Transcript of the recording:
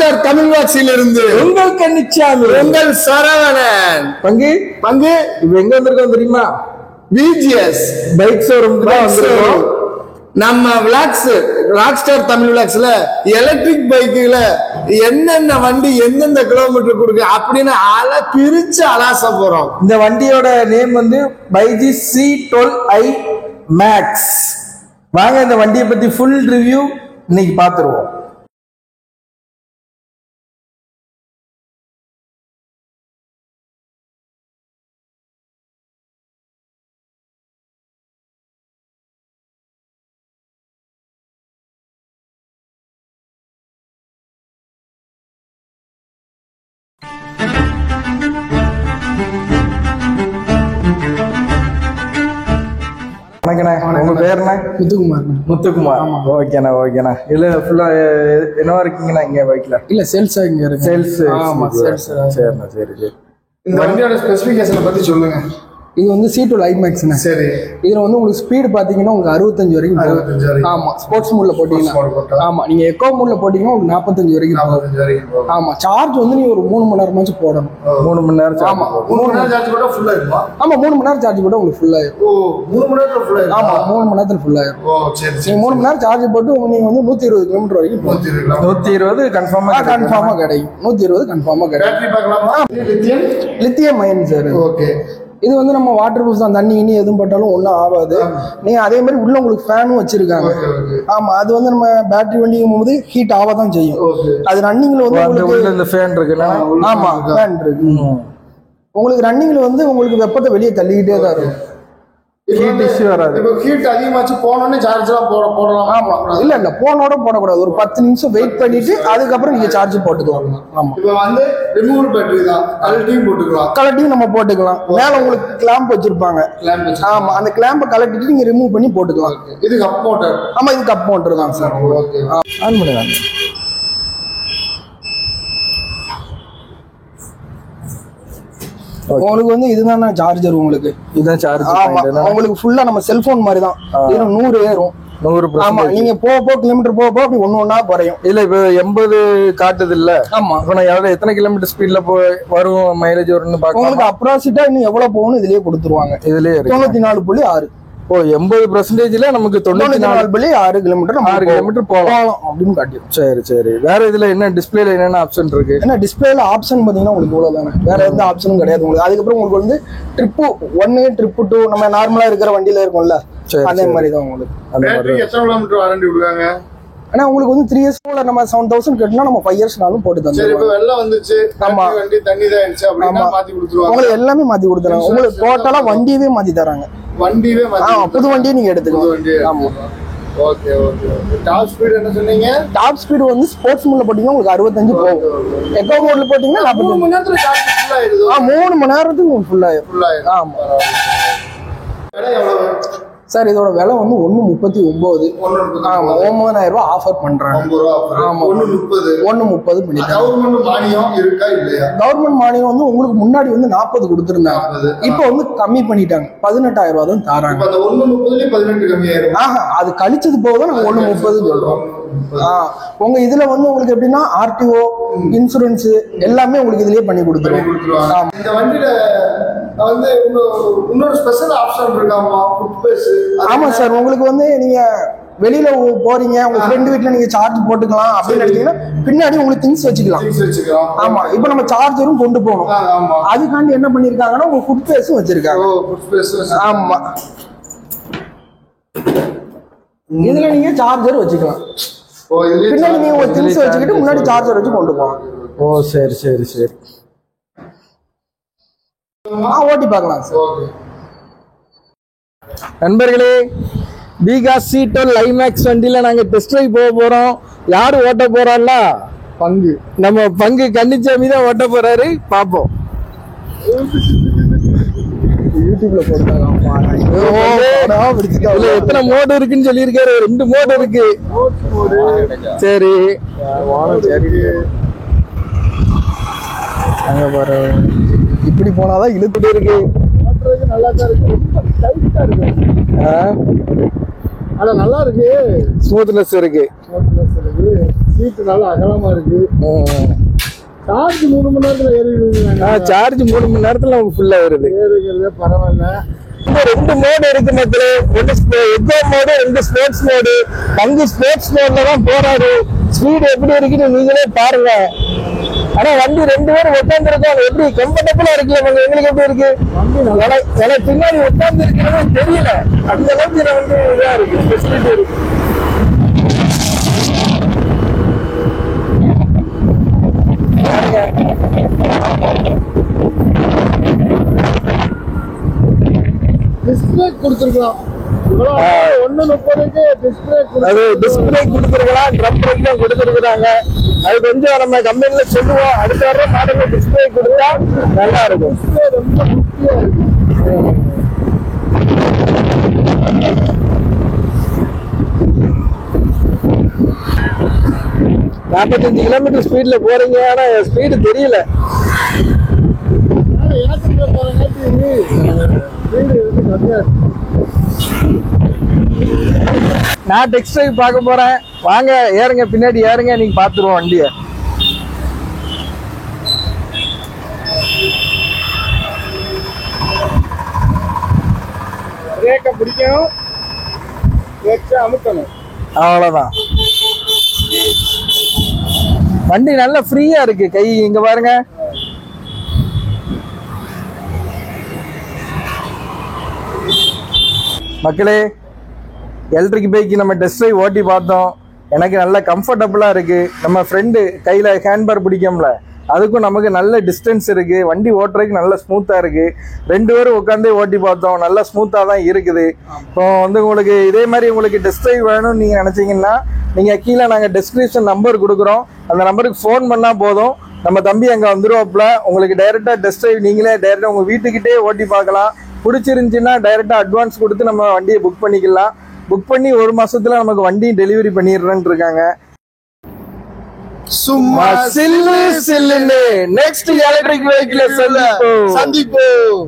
Rockstar Tamil வாக்ஸிலிருந்து உங்கள் கன்னிச்சாமி, உங்கள் சரவணன். பங்கு பங்கு இப்ப எங்க வந்திருக்கோம் தெரியுமா? விஜிஎஸ் பைக் ஷோரூமுக்கு தான் வந்திருக்கோம். நம்ம விளாக்ஸ் ராக்ஸ்டார் தமிழ் விளாக்ஸ்ல எலக்ட்ரிக் பைக்குல என்னென்ன வண்டி எந்தெந்த கிலோமீட்டர் கொடுக்கு அப்படின்னு பிரிச்சு அலாச போறோம். இந்த வண்டியோட நேம் வந்து பைஜி C12i Max. வாங்க இந்த வண்டியை பத்தி ஃபுல் ரிவ்யூ இன்னைக்கு பாத்துருவோம். உங்க பேர் என்ன? முத்துக்குமார். முத்துக்குமார். ஓகேண்ணா ஓகேண்ணா. இல்ல ஃபுல்லா என்னவா இருக்கீங்கண்ணா இங்க பைக்ல? இல்ல சேல்ஸா இங்க இருக்கு. சேல்ஸ். ஆமா சேல்ஸ். சரிண்ணா சரி சரி. இந்த வண்டியோட ஸ்பெசிபிகேஷனை பத்தி சொல்லுங்க. இது வந்து C12i Max. சரி. இதுல வந்து உங்களுக்கு ஸ்பீடு பாத்தீங்கன்னா உங்களுக்கு 65 வரைக்கும் போகும். ஆமா ஸ்போர்ட்ஸ் மோட்ல போட்டீங்கன்னா. ஆமா நீங்க எக்கோ மோட்ல போட்டீங்கன்னா உங்களுக்கு 45 வரைக்கும் போகும். ஆமா சார்ஜ் வந்து நீங்க ஒரு 3 மணி நேரமாச்சும் போடணும். 3 மணி நேரம். ஆமா 3 மணி நேரம் சார்ஜ் போட்டா ஃபுல்லா இருக்குமா? ஆமா 3 மணி நேரம் சார்ஜ் போட்டா உங்களுக்கு ஃபுல்லா ஆயிடும். ஓ 3 மணி நேரத்துல ஃபுல்லா ஆயிடும். ஆமா 3 மணி நேரத்துல ஃபுல்லா ஆயிடும். ஓ சரி சரி. நீங்க 3 மணி நேரம் சார்ஜ் போட்டு நீங்க வந்து 120 கிலோமீட்டர் வரைக்கும் 120 கன்ஃபார்மா கிடைக்கும். 120 கன்ஃபார்மா கிடைக்கும். பேட்டரி பார்க்கலாமா? Lithium ion sir. ஓகே. இது வந்து நம்ம வாட்டர் ப்ரூஃப் தான். தண்ணி இனி எதுவும் பட்டாலும் ஒன்றும் ஆகாது. நீங்க அதே மாதிரி உள்ள உங்களுக்கு ஃபேனும் வச்சிருக்காங்க. ஆமா அது வந்து நம்ம பேட்டரி வண்டிங்கும் போது ஹீட் ஆக தான் செய்யும். அது ரன்னிங்ல வந்து உள்ள இந்த ஃபேன் இருக்குல்ல? ஆமா ஃபேன் இருக்கு. உங்களுக்கு ரன்னிங்ல வந்து உங்களுக்கு வெப்பத்தை வெளியே தள்ளிக்கிட்டே தான் இருக்கும். ஹீட் இஷ்யூ வராது. இப்போ ஹீட் அதிகமாச்சு போனோடனே சார்ஜ்லாம் போடலாம். ஆமா இல்ல போனோட போடக்கூடாது. ஒரு 10 நிமிஷம் வெயிட் பண்ணிட்டு அதுக்கப்புறம் நீங்க சார்ஜ் போட்டுக்கலாம். ஆமா இப்போ வந்து ரிமூவல் பேட்டரி தான். கலட்டியும் போட்டுக்கலாம். கலட்டியும் நம்ம போட்டுக்கலாம். மேல உங்களுக்கு கிளாம்ப் வச்சிருப்பாங்க. ஆமா அந்த கிளாம்பை கலட்டிட்டு நீங்க ரிமூவ் பண்ணி போட்டுக்கலாம். இது கப் மோட்டர். ஆமா இது கப் மோட்டர் தான் சார். ஓகே ஆன் பண்ணுங்க. உங்களுக்கு வந்து இதுதான் சார்ஜர். உங்களுக்கு இதுதான் சார்ஜ். உங்களுக்கு ஃபுல்லா நம்ம செல்போன் மாதிரி தான். இதுல 100 ஏறும். 100%. ஆமா நீங்க போக கிலோமீட்டர் போக அப்படி ஒண்ணா குறையும். இல்ல இப்ப 80 காட்டுது இல்ல? ஆமா இப்ப நான் எத்தனை கிலோமீட்டர் ஸ்பீட்ல வரும் மைலேஜ் வரும்னு பாக்க உங்களுக்கு அப்ராக்சிமேட்டா இன்னும் எவ்வளவு போகணும் இதுலயே கொடுத்துருவாங்க. இதுலயே 94.6. ஓ 80%ல நமக்கு 94.6 கிலோமீட்டர் 6 கிலோமீட்டர் போகலாம் அப்படின்னு காட்டிடும். சரி சரி. வேற இதுல என்ன டிஸ்பிளேல என்னென்ன ஆப்ஷன் இருக்கு? ஏன்னா டிஸ்பிளேல ஆப்ஷன் பாத்தீங்கன்னா உங்களுக்கு இவ்வளவுதானே. வேற எந்த ஆப்ஷனும் கிடையாது உங்களுக்கு. அதுக்கப்புறம் உங்களுக்கு வந்து ட்ரிப்பு 1 ட்ரிப்பு 2 நம்ம நார்மலா இருக்கிற வண்டியில இருக்கும்ல அதே மாதிரி தான் உங்களுக்கு. பேட்டரி எத்தனை கிலோமீட்டர் வாரண்டி விடுவாங்க? ஆனா உங்களுக்கு வந்து 3 இயர்ஸ் போல நம்ம 7000 கட்டினா நம்ம 5 இயர்ஸ்னாலும் போட்டு தந்துருவோம். சரி இப்போ வெள்ளம் வந்துச்சு வண்டி தண்ணி தான் ஆயிடுச்சு அப்படினா மாத்தி கொடுத்துருவாங்க. உங்களுக்கு எல்லாமே மாத்தி கொடுத்துறாங்க. உங்களுக்கு டோட்டலா வண்டியவே மாத்தி தராங்க. வண்டியவே மாத்தி புது வண்டியே நீங்க எடுத்துக்கலாம். ஆமா ஓகே ஓகே. டாப் ஸ்பீட் என்ன சொன்னீங்க? டாப் ஸ்பீட் வந்து ஸ்போர்ட்ஸ் மோட்ல போட்டீங்கன்னா உங்களுக்கு 65 போகும். எக்கோ மோட்ல போட்டீங்கன்னா 3 மணி நேரத்துல சார்ஜ் ஃபுல் ஆயிடுது. 3 மணி நேரத்துக்கு உங்களுக்கு ஃபுல் ஆயிடும். ஆமா விலை எவ்வளவு சார்? இதோட விலை வந்து 139. ஆமா 9000 ரூபாய் ஆஃபர் பண்றாங்க. 50 ரூபாய். ஆமா 130 பண்ணிட்டாங்க. கவர்மெண்ட் மானியம் இருக்கா இல்லையா? கவர்மெண்ட் மானியம் வந்து உங்களுக்கு முன்னாடி வந்து 40 கொடுத்திருந்தாங்க. இப்போ வந்து கம்மி பண்ணிட்டாங்க. 18000 ரூபாய் தான் தராங்க. அந்த 130ல 18 கம்மி ஆயிரும். அது கழிச்சது போக தான் நாங்க 130 சொல்றோம். உங்க இதுல வந்து உங்களுக்கு எப்படின்னா ஆர்டிஓ இன்சூரன்ஸ் எல்லாமே உங்களுக்கு இதுலயே பண்ணி கொடுத்துருவோம். இந்த வண்டியில வந்து இன்னொரு ஸ்பெஷல் ஆப்ஷன் இருக்காமா? Food base. ஆமா சார். உங்களுக்கு வந்து நீங்க வெளியில போறீங்க உங்க ஃப்ரெண்ட் வீட்ல நீங்க சார்ஜ் போட்டுக்கலாம் அப்படின்னு நினைச்சீங்கன்னா பின்னாடி உங்களுக்கு திங்ஸ் வச்சுக்கலாம். ஆமா இப்ப நம்ம சார்ஜரும் கொண்டு போகணும். அதுக்காண்டி என்ன பண்ணிருக்காங்கன்னா உங்க ஃபுட் பேஸும் வச்சிருக்காங்க. ஆமா இதுல நீங்க சார்ஜர் வச்சுக்கலாம். பின்னாடி நீங்க ஒரு திங்ஸ் வச்சுக்கிட்டு முன்னாடி சார்ஜர் வச்சு கொண்டு போகலாம். ஓ சரி சரி சரி. ஓட்டி பார்க்கலாம் சார். நண்பர்களே பிகாஸ் C12i Max வண்டியில நாங்க டெஸ்ட் ட்ரைவ் போக போறோம். யாரு ஓட்ட போறான்னா பங்கு. நம்ம பங்கு கன்னிச்சாமி தான் ஓட்ட போறாரு. பாப்போம். யூடியூப்ல போட்டாங்க. எத்தனை மோடு இருக்குன்னு சொல்லியிருக்காரு. 2 மோடு இருக்கு. சரி அங்க பாரு இப்படி போனாதான் இழுத்துட்டு இருக்கு. நல்லா தான் இருக்கு. டைட்டா இருக்கு. ஆனா நல்லா இருக்கு. ஸ்மூத்னஸ் இருக்கு. சீட்டு நல்லா அகலமா இருக்கு. சார்ஜ் 3 மணி நேரத்துல ஏறிடுது. சார்ஜ் 3 மணி நேரத்துல நமக்கு ஃபுல்லா வருது. ஏறுகிறது பரவாயில்ல. இந்த 2 மோடு இருக்கு மக்களே. ஒன்று எக்கோ மோடு, 2 ஸ்போர்ட்ஸ் மோடு. பங்கு ஸ்போர்ட்ஸ் மோட்ல தான் போறாரு. ஸ்பீடு எப்படி இருக்குன்னு நீங்களே பாருங்க. ஆனா வண்டி 2 பேரும் உட்காந்துருக்கோம். எப்படி கம்ஃபர்டபுளா இருக்குல்ல? எங்களுக்கு எப்படி இருக்கு? எனக்கு பின்னாடி உட்கார்ந்து இருக்கிறது தெரியல. அந்த அளவுக்கு வந்து இதா இருக்கு, ஃபெசிலிட்டி இருக்கு. டிஸ்பிளே கொடுத்துருக்கலாம். 1:30க்கு டிஸ்பிளே கொடுத்துருக்கலாம். ட்ரம் பிரேக் கொடுத்துருக்காங்க. அது கொஞ்சம் நம்ம கம்பெனில சொல்லுவோம். அடுத்த வர மாடல டிஸ்பிளே கொடுத்தா நல்லா இருக்கும். ரொம்ப முக்கியம் இருக்கு. 45 கிலோமீட்டர் ஸ்பீட்ல போறீங்க. ஆனா ஸ்பீடு தெரியல. நான் டெக்ஸ்ட் டிரைவ் பார்க்க போறேன். வாங்க ஏறுங்க, பின்னாடி ஏறுங்க, நீங்க பாத்துருவோம் வண்டிய. பிரேக்க பிடிக்கணும், வச்சு அமுக்கணும், அவ்வளவுதான். வண்டி நல்லா ஃப்ரீயா இருக்கு. கை இங்க பாருங்க. மக்களே, எலக்ட்ரிக் பைக் நம்ம டெஸ்ட் ட்ரைவ் ஓட்டி பார்த்தோம். எனக்கு நல்ல கம்ஃபர்டபுளா இருக்கு. நம்ம ஃப்ரெண்டு கையில ஹேண்ட்பார் பிடிக்கும்ல, அதுக்கும் நமக்கு நல்ல டிஸ்டன்ஸ் இருக்கு. வண்டி ஓட்டுறதுக்கு நல்ல ஸ்மூத்தா இருக்கு. 2 பேரும் உட்காந்தே ஓட்டி பார்த்தோம். நல்லா ஸ்மூத்தா தான் இருக்குது. இப்போ வந்து உங்களுக்கு இதே மாதிரி உங்களுக்கு டெஸ்ட் ட்ரைவ் வேணும்னு நீங்க நினைச்சீங்கன்னா நீங்க கீழே நாங்க டெஸ்கிரிப்ஷன் நம்பர் கொடுக்குறோம். அந்த நம்பருக்கு ஃபோன் பண்ணா போதும். நம்ம தம்பி அங்க வந்துருவாப்புல. உங்களுக்கு டைரக்டா டெஸ்ட் ட்ரைவ் நீங்களே டைரக்டா உங்க வீட்டுக்கிட்டே ஓட்டி பார்க்கலாம். பிடிச்சிருந்துச்சுன்னா டைரக்டா அட்வான்ஸ் கொடுத்து நம்ம வண்டியை புக் பண்ணிக்கலாம். புக் பண்ணி 1 மாசத்துல நமக்கு வண்டி டெலிவரி பண்ணிடுறேன்னு இருக்காங்க. சும்மா சில்லு சில்லுன்னு நெக்ஸ்ட் எலக்ட்ரிக் வெஹிக்கிள் சந்திப்போம்.